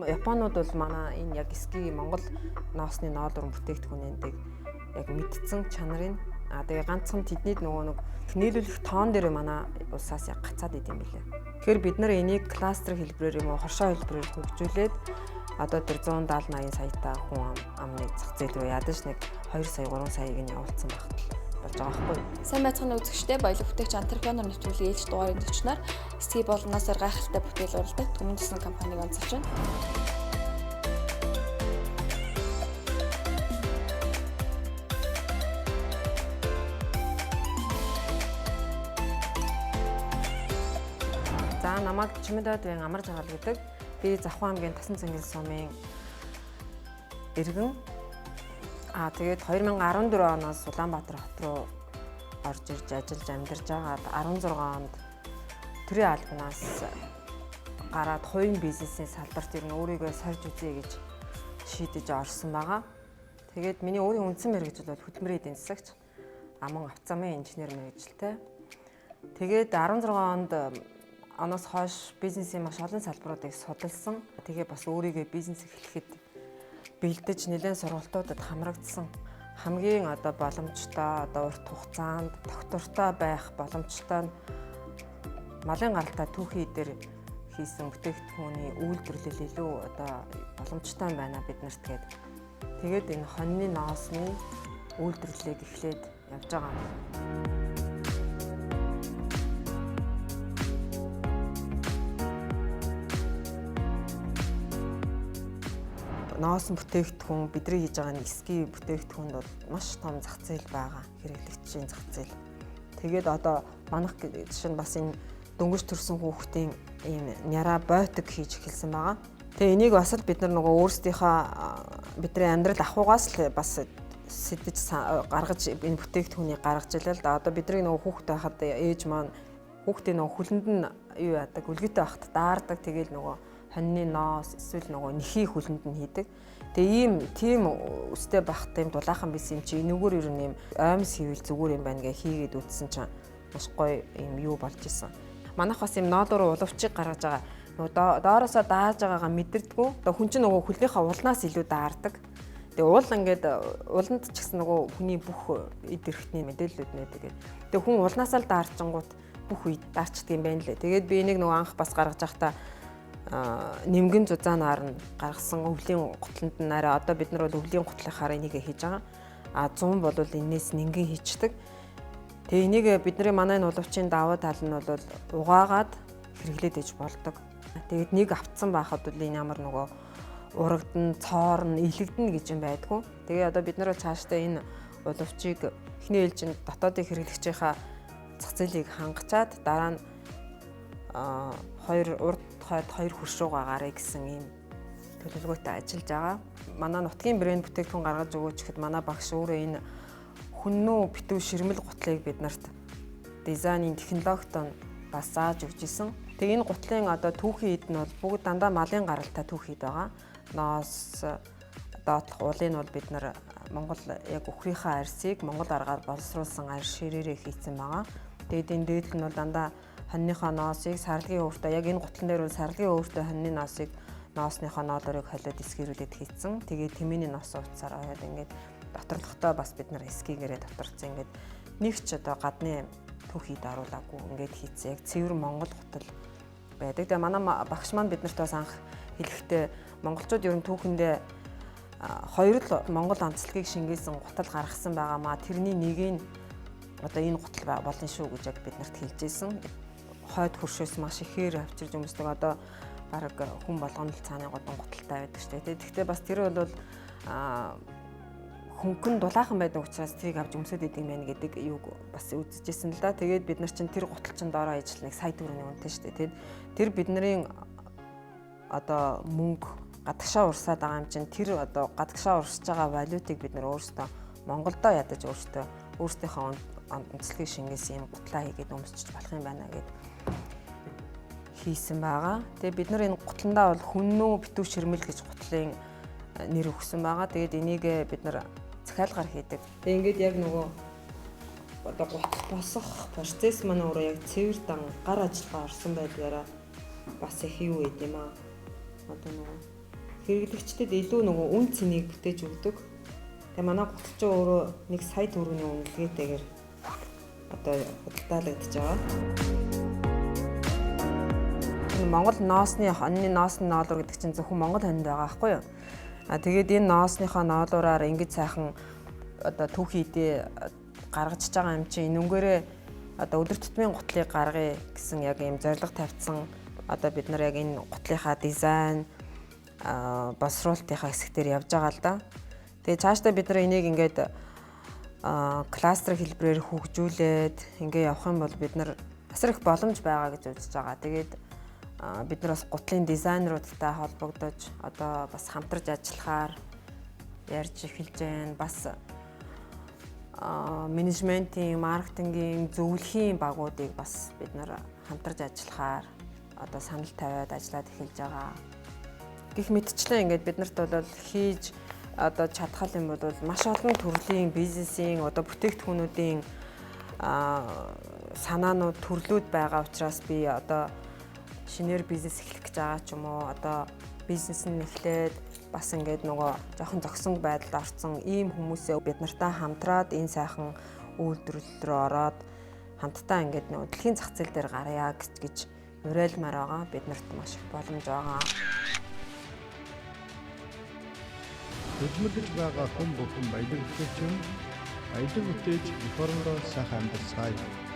Японууд бол манай энэ яг ски Монгол ноосны ноолуурн бүтээгдэхүүнүүдийг яг мэдсэн чанарын тэгээ ганцхан тэдний нэг нийлүүлэх тоон дээр манай улсаас яг гацаад идэм билээ. Тэгэхээр бид нар энийг кластер хэлбэрээр юм уу хоршоо хэлбэрээр хөгжүүлээд одоо тэр 170-80 саятай хүн амны зах зээл рүү ядаж нэг 2 сая 3 саяг нь явуулсан багтал болж байгаа байхгүй. Сайн байцгааны үзэгчтэй баялаг бүтээгч антрепренер нэвтрүүлгийн ээлж дугаарыг төчнөр ски болоноосоор гайхалтай бүтээл уралдаг Түмэн Цэсний компаниг онцолж байна. За намайг Чимэдодын амар жаргал гэдэг. Би Завхан аймгийн Тасан цэнгэл сумын иргэн. Тэгээд 2014 оноос Улаанбаатар хот руу орж ирж ажиллаж амьдарч байгаад 16 онд төрийн албанаас гараад хувийн бизнесийн салбарт ирнэ өөрийгөө сорж үзье гэж шийдэж орсон байгаа. Тэгээд миний өөрийн үндсэн мэргэжил бол хөдөлмөрийн эдийн засагч, аман автозамын инженер мэргэжилтэй. Тэгээд 16 оноос хойш бизнесийн маш олон салбаруудыг судалсан. Тэгээ бас өөрийгөө бизнес эхлэхэд бэлдэж нэлээд сургалтуудад хамрагдсан. Хамгийн боломжтой урт хугацаанд тогтвортой байх боломжтой малын гаралтай түүхий дээр хийсэн бүтээгдэхүүний үйлдвэрлэл илүү боломжтой байна биднэрт гээд. Тэгээд энэ хоньны ноосны үйлдвэрлэлийг эхлээд явж байгаа. Ноосн бүтээгдэхүүн бидний хийж байгаа ски бүтээгдэхүүнд бол маш том зах зээл байгаа. Хэрэглэгчийн зах зээл. Тэгээд манайх жишээ нь бас энэ дөнгөж төрсэн хүүхдийн ийм няраа бойтог хийж эхэлсэн байгаа. Тэгээ энийг бас л бид нар өөрсдийнхөө бидний амьдрал ахуйгаас л бас сэтэж гаргаж энэ бүтээгдэхүүнийг гаргаж илээ л да. Бидний хүүхд байхад ээж маань хүүхдийн хүлэнд нь юу яадаг, үлгэтэй байхад даардаг. Тэгээл хоньны ноос эсвэл нэхий хүлэнд нь хийдэг. Тэгээ тийм өстэй багт юм дулаахан байсан юм чи энэгээр ер нь юм оймс хийвэл зүгээр юм байна гэ хийгээд үтсэн чинь маш гоё юм юу болж исэн. Манайх бас юм ноолуурын уловчийг гаргаж байгаа. Доороосоо дааж байгаагаа мэдэрдэггүй. Хүн чинь хүлнийхээ улнаас илүү даардаг. Тэгээ уул ингээд уланд ч гэсэн хүний бүх эд эрхтний мэдээллүүд нээдэг. Тэгээ хүн улнаас л даарчингууд бүх үед даарчдаг юм байна лээ. Тэгээд би энийг анх бас гаргаж байхдаа нэмгэн зузаанаар нь гаргасан өвлийн гутланд нь арай бид нар бол өвлийн гутлынхаар энийг хийж байгаа. 100 бол энээс нингэн хийчдэг. Тэгээ энийг бидний манай уловчийн давуу тал нь бол угаагаад хэрэглээд иж болдог. Тэгээд нэг автсан байхад бол энэ ямар урагдан, цоорн, илэгдэн гэж юм байдгүй. Тэгээ бид нар цаашдаа энэ уловчийг эхний ээлжинд дотоодын хэрэглэгчийнхаа зах зээлийг хангачаад дараа нь урд хойд 2 хөрш рүүгээ гарыг гэсэн ийм төлөвлөгөөтэй ажиллаж байгаа. Манай нутгийн брэнд бүтээгдэхүүн гаргаж өгөөч гэхэд манай багш өөрөө энэ хүннүү битүү ширмэл гутлыг биднэрт дизайнын технологитой бас зааж өгч исэн. Тэгээ энэ гутлын түүхий эд нь бол бүгд дандаа малын гаралтай түүхий байгаа. Ноос доотлох уулыг нь бол бид нар Монгол яг өхрийнхээ арьсыг Монгол аргаар боловсруулсан арьс ширээрээ хийцэн байгаа. Тэгээд энэ дээдл нь бол дандаа хоньныхоо ноосыг сарлагын өвөртөө яг энэ гутлан дээр бол сарлагын өвөртөө хоньны ноосыг ноосныхоо ноолорыг холиод эсгэрүүлээд хийцэн. Тэгээ тэмээний ноосоо утсаар аваад ингээд доторлоготой бас бид нар эскигээрээ доторцсон ингээд нэг ч гадны түүхийд оруулаагүй ингээд хийцэн. Яг цэвэр Монгол гутал байдаг. Тэгээ манай багш маань биднэрт бас анх хэлэхдээ монголчууд ер нь түүхэндээ 2 л Монгол онцлогийг шингээсэн гутал гаргасан байгаамаа тэрний нэгийг энэ гутал болно шүү гэж яг биднэрт хэлж ирсэн. Хойд хөршөөс маш ихээр авчирж өмсдөг бараг хүн болгоно л цааны годон гуталтай байдаг шүү дээ. Тэгэхдээ бас тэр бол хөнгөн дулаахан байдаг учраас тэрийг авч өмсөд идэв юм байна гэдэг юуг бас үзчихсэн л да. Тэгээд бид нар чинь тэр гутал чинь доороо ижил нэг сая төгрөгийн үнэтэй шүү дээ. Тэр бидний мөнгө гадагшаа урсаад байгаа юм чинь тэр гадагшаа урсж байгаа валютыг бид нар өөрсдөө Монголдо ядаж өөрсдийнхөө онцлогийг шингээсэн юм гутлаа хийгээд өмсчих болох юм байна гэд хийсэн байгаа. Тэгээ бид нар энэ гутландаа бол хүннүү битүү ширмэл гэж гутлын нэр өгсөн байгаа. Тэгээд энийг бид нар захиалгаар хийдэг. Тэгээ ингээд яг гутал босох процесс маань өөрөө яг цэвэр гар ажиллагаа орсон байдгаараа бас их юу байд юм аа. хэрэглэгчдэд илүү нөгөө үн цэнийг бүтээж өгдөг. Тэгээ манай гуталч өөрөө 1 сая төгрөгийн үнэлгээтэйгээр одоо худалдаалагдаж байгаа. Монгол ноосны хоньны ноосны ноолуур гэдэг чинь зөвхөн Монгол хонинд байгаа байхгүй юу? Тэгээд энэ ноосныхоо ноолуураар ингэж сайхан одоо түүхий идэ гаргаж байгаа юм чинь энүүгээрээ одоо өдөр тутмын гутлыг гаргая гэсэн яг ийм зорилго тавьсан. Одоо бид нар яг энэ гутлынхаа дизайн босруулалтынхаа хэсгээр явж байгаа л да. Тэгээ цаашдаа бид нар энийг ингээд кластер хэлбэрээр хөгжүүлээд ингээ явах юм бол бид нар асар их боломж байгаа гэж үзэж байгаа. Тэгээд бид нар бас гутлын дизайнеруудтай холбогдож одоо бас хамтарч ажиллахаар ярьж эхэлж байна. Бас менежментийн, маркетингийн, зөвлөхийн багуудыг бас бид нар хамтарч ажиллахаар одоо санал тавиад ажиллаад эхэлж байгаа. Гэх мэтчлэн ингээд биднэрт бол хийж одоо чадхал юм бол маш олон төрлийн бизнесийн одоо бүтээгдэхүүнүүдийн санаанууд төрлүүд байгаа учраас би одоо шинээр бизнес эхлэх гэж байгаа ч юм уу одоо бизнес нь эхлээд бас ингээд нөгөө жоохон зогсон байдалд орсон ийм хүмүүсээ бид нартай хамтраад энэ сайхан үйлдвэрлэл рүү ороод хамтдаа ингээд нөгөө дэлхийн зах зээл дээр гарья гэж уриалмаар байгаа. Бид нарт маш их боломж байгаа. Хөдөлмөрлөж байгаа хүн бүхэн баялаг бүтээч юм. Баялаг бүтээж реформдоо сайхан амьдарцгаая.